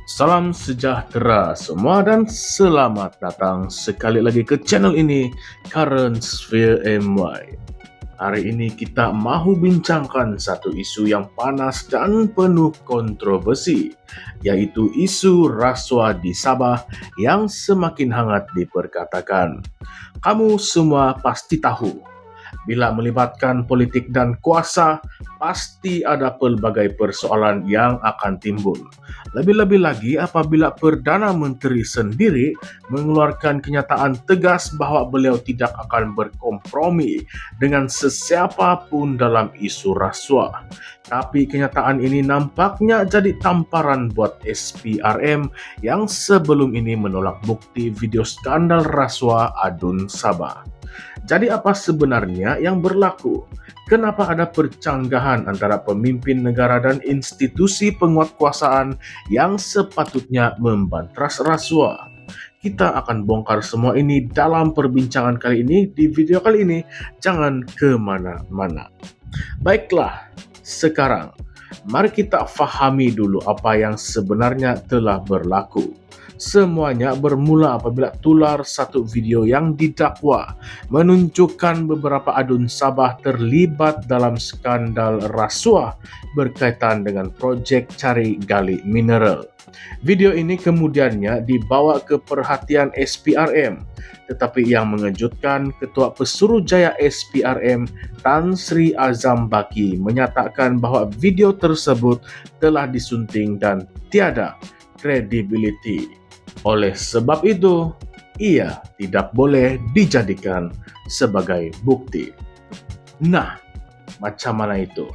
Salam sejahtera semua dan selamat datang sekali lagi ke channel ini, Current Sphere MY. Hari ini kita mahu bincangkan satu isu yang panas dan penuh kontroversi, yaitu isu rasuah di Sabah yang semakin hangat diperkatakan. Kamu semua pasti tahu, bila melibatkan politik dan kuasa, pasti ada pelbagai persoalan yang akan timbul. Lebih-lebih lagi apabila Perdana Menteri sendiri mengeluarkan kenyataan tegas bahwa beliau tidak akan berkompromi dengan sesiapa pun dalam isu rasuah. Tapi kenyataan ini nampaknya jadi tamparan buat SPRM yang sebelum ini menolak bukti video skandal rasuah Adun Sabah. Jadi apa sebenarnya yang berlaku? Kenapa ada percanggahan antara pemimpin negara dan institusi penguatkuasaan yang sepatutnya membantras rasuah? Kita akan bongkar semua ini dalam perbincangan kali ini. Di video kali ini, jangan kemana-mana. Baiklah, sekarang mari kita fahami dulu apa yang sebenarnya telah berlaku. Semuanya bermula apabila tular satu video yang didakwa menunjukkan beberapa Adun Sabah terlibat dalam skandal rasuah berkaitan dengan proyek cari gali mineral. Video ini kemudiannya dibawa ke perhatian SPRM, tetapi yang mengejutkan, Ketua Pesuruhjaya SPRM Tan Sri Azam Baki menyatakan bahwa video tersebut telah disunting dan tiada credibility. Oleh sebab itu, ia tidak boleh dijadikan sebagai bukti. Nah, macam mana itu?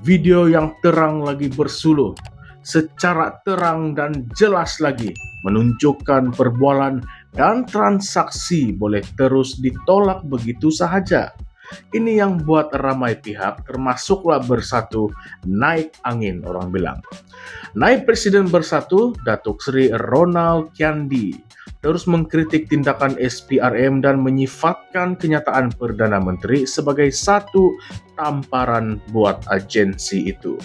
Video yang terang lagi bersuluh, secara terang dan jelas lagi menunjukkan perbualan dan transaksi boleh terus ditolak begitu sahaja. Ini yang buat ramai pihak, termasuklah Bersatu, naik angin orang bilang. Naib Presiden Bersatu, Datuk Seri Ronald Kiandi, terus mengkritik tindakan SPRM dan menyifatkan kenyataan Perdana Menteri sebagai satu tamparan buat agensi itu.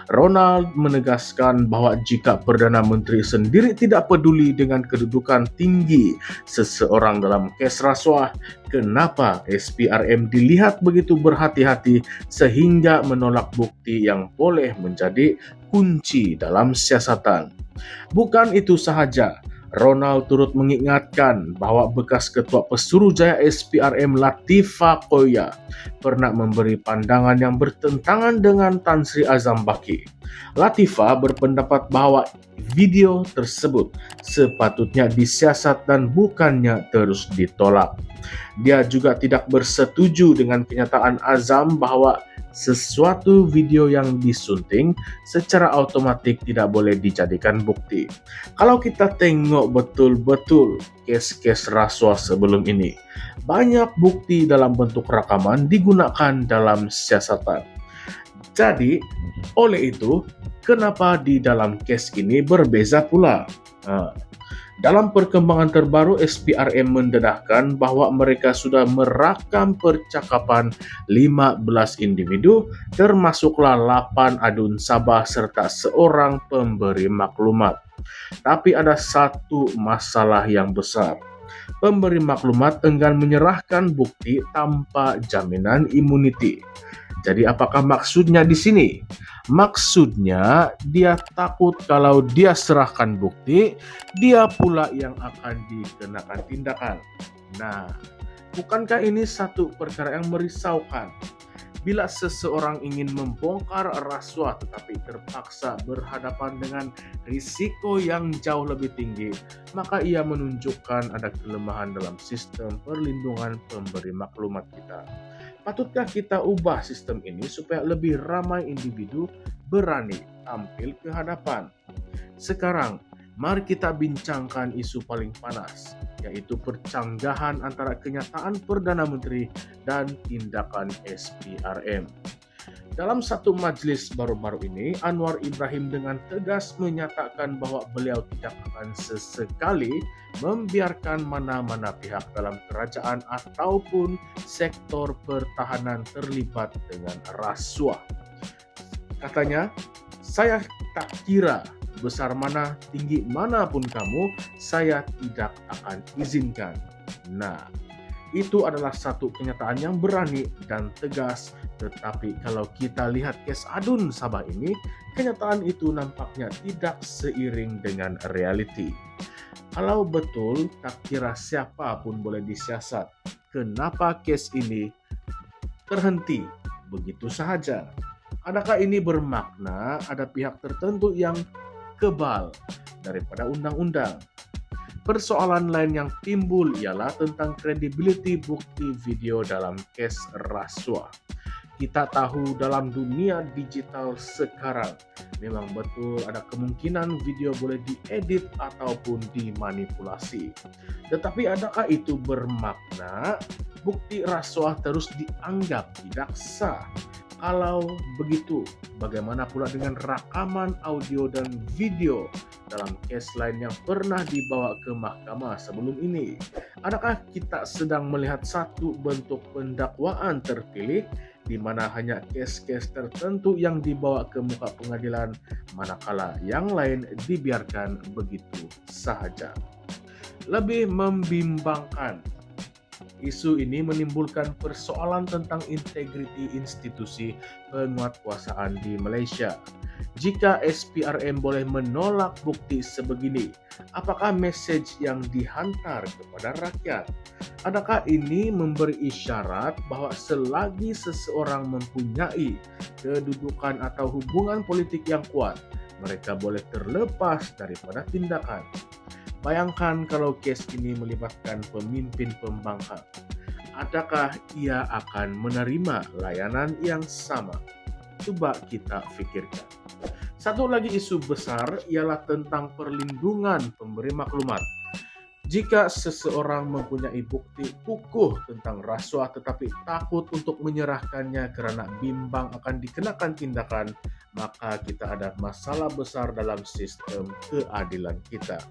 Ronald menegaskan bahwa jika Perdana Menteri sendiri tidak peduli dengan kedudukan tinggi seseorang dalam kes rasuah, kenapa SPRM dilihat begitu berhati-hati sehingga menolak bukti yang boleh menjadi kunci dalam siasatan. Bukan itu sahaja, Ronald turut mengingatkan bahwa bekas Ketua Pesuruhjaya SPRM Latifah Koya pernah memberi pandangan yang bertentangan dengan Tan Sri Azam Baki. Latifah berpendapat bahwa video tersebut sepatutnya disiasat dan bukannya terus ditolak. Dia juga tidak bersetuju dengan kenyataan Azam bahwa sesuatu video yang disunting secara otomatis tidak boleh dijadikan bukti. Kalau kita tengok betul-betul kes-kes rasuah sebelum ini, banyak bukti dalam bentuk rekaman digunakan dalam siasatan. Jadi, oleh itu, kenapa di dalam kes ini berbeza pula? Dalam perkembangan terbaru, SPRM mendedahkan bahwa mereka sudah merakam percakapan 15 individu, termasuklah 8 Adun Sabah serta seorang pemberi maklumat. Tapi ada satu masalah yang besar. Pemberi maklumat enggan menyerahkan bukti tanpa jaminan imuniti. Jadi apakah maksudnya di sini? Maksudnya dia takut kalau dia serahkan bukti, dia pula yang akan dikenakan tindakan. Nah, bukankah ini satu perkara yang merisaukan? Bila seseorang ingin membongkar rasuah tetapi terpaksa berhadapan dengan risiko yang jauh lebih tinggi, maka ia menunjukkan ada kelemahan dalam sistem perlindungan pemberi maklumat kita. Patutkah kita ubah sistem ini supaya lebih ramai individu berani tampil ke hadapan? Sekarang, mari kita bincangkan isu paling panas, yaitu percanggahan antara kenyataan Perdana Menteri dan tindakan SPRM. Dalam satu majelis baru-baru ini, Anwar Ibrahim dengan tegas menyatakan bahwa beliau tidak akan sesekali membiarkan mana-mana pihak dalam kerajaan ataupun sektor pertahanan terlibat dengan rasuah. Katanya, saya tak kira Sebesar mana, tinggi manapun kamu, saya tidak akan izinkan. Nah, itu adalah satu kenyataan yang berani dan tegas. Tetapi kalau kita lihat kes Adun Sabah ini, kenyataan itu nampaknya tidak seiring dengan reality. Kalau betul, tak kira siapapun boleh disiasat. Kenapa kes ini terhenti begitu saja? Adakah ini bermakna ada pihak tertentu yang kebal daripada undang-undang? Persoalan lain yang timbul ialah tentang kredibiliti bukti video dalam kes rasuah. Kita tahu dalam dunia digital sekarang, memang betul ada kemungkinan video boleh diedit ataupun dimanipulasi. Tetapi adakah itu bermakna bukti rasuah terus dianggap tidak sah? Kalau begitu, bagaimana pula dengan rekaman audio dan video dalam kes lain yang pernah dibawa ke mahkamah sebelum ini? Adakah kita sedang melihat satu bentuk pendakwaan terpilih di mana hanya kes-kes tertentu yang dibawa ke muka pengadilan, manakala yang lain dibiarkan begitu saja? Lebih membimbangkan, isu ini menimbulkan persoalan tentang integriti institusi penguatkuasaan di Malaysia. Jika SPRM boleh menolak bukti sebegini, apakah message yang dihantar kepada rakyat? Adakah ini memberi isyarat bahwa selagi seseorang mempunyai kedudukan atau hubungan politik yang kuat, mereka boleh terlepas daripada tindakan? Bayangkan kalau kes ini melibatkan pemimpin pembangkang. Adakah ia akan menerima layanan yang sama? Coba kita pikirkan. Satu lagi isu besar ialah tentang perlindungan pemberi maklumat. Jika seseorang mempunyai bukti kukuh tentang rasuah tetapi takut untuk menyerahkannya karena bimbang akan dikenakan tindakan, maka kita ada masalah besar dalam sistem keadilan kita.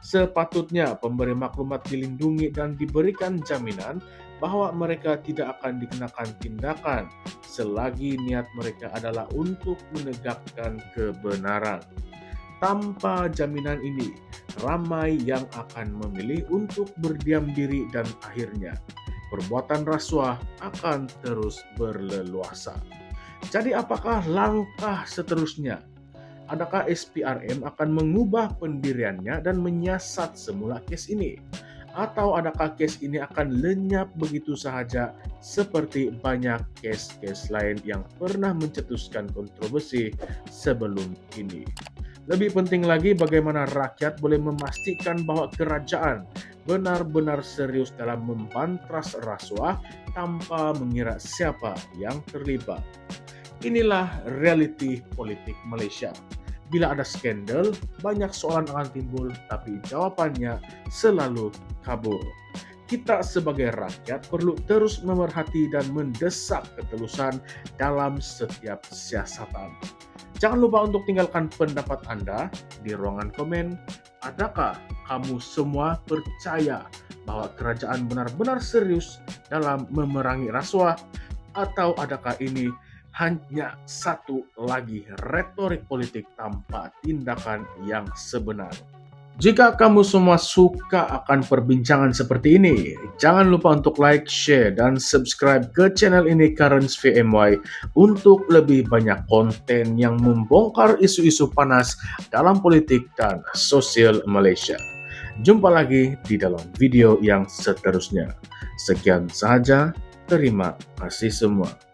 Sepatutnya pemberi maklumat dilindungi dan diberikan jaminan bahwa mereka tidak akan dikenakan tindakan selagi niat mereka adalah untuk menegakkan kebenaran. Tanpa jaminan ini, ramai yang akan memilih untuk berdiam diri dan akhirnya perbuatan rasuah akan terus berleluasa. Jadi apakah langkah seterusnya? Adakah SPRM akan mengubah pendiriannya dan menyiasat semula kes ini? Atau adakah kes ini akan lenyap begitu sahaja seperti banyak kes-kes lain yang pernah mencetuskan kontroversi sebelum ini? Lebih penting lagi, bagaimana rakyat boleh memastikan bahwa kerajaan benar-benar serius dalam membantras rasuah tanpa mengira siapa yang terlibat. Inilah realiti politik Malaysia. Bila ada skandal, banyak soalan akan timbul, tapi jawabannya selalu kabur. Kita sebagai rakyat perlu terus memerhati dan mendesak ketulusan dalam setiap siasatan. Jangan lupa untuk tinggalkan pendapat Anda di ruangan komen. Adakah kamu semua percaya bahwa kerajaan benar-benar serius dalam memerangi rasuah? Atau adakah ini hanya satu lagi retorik politik tanpa tindakan yang sebenar? Jika kamu semua suka akan perbincangan seperti ini, jangan lupa untuk like, share, dan subscribe ke channel ini Karens VMY untuk lebih banyak konten yang membongkar isu-isu panas dalam politik dan sosial Malaysia. Jumpa lagi di dalam video yang seterusnya. Sekian sahaja, terima kasih semua.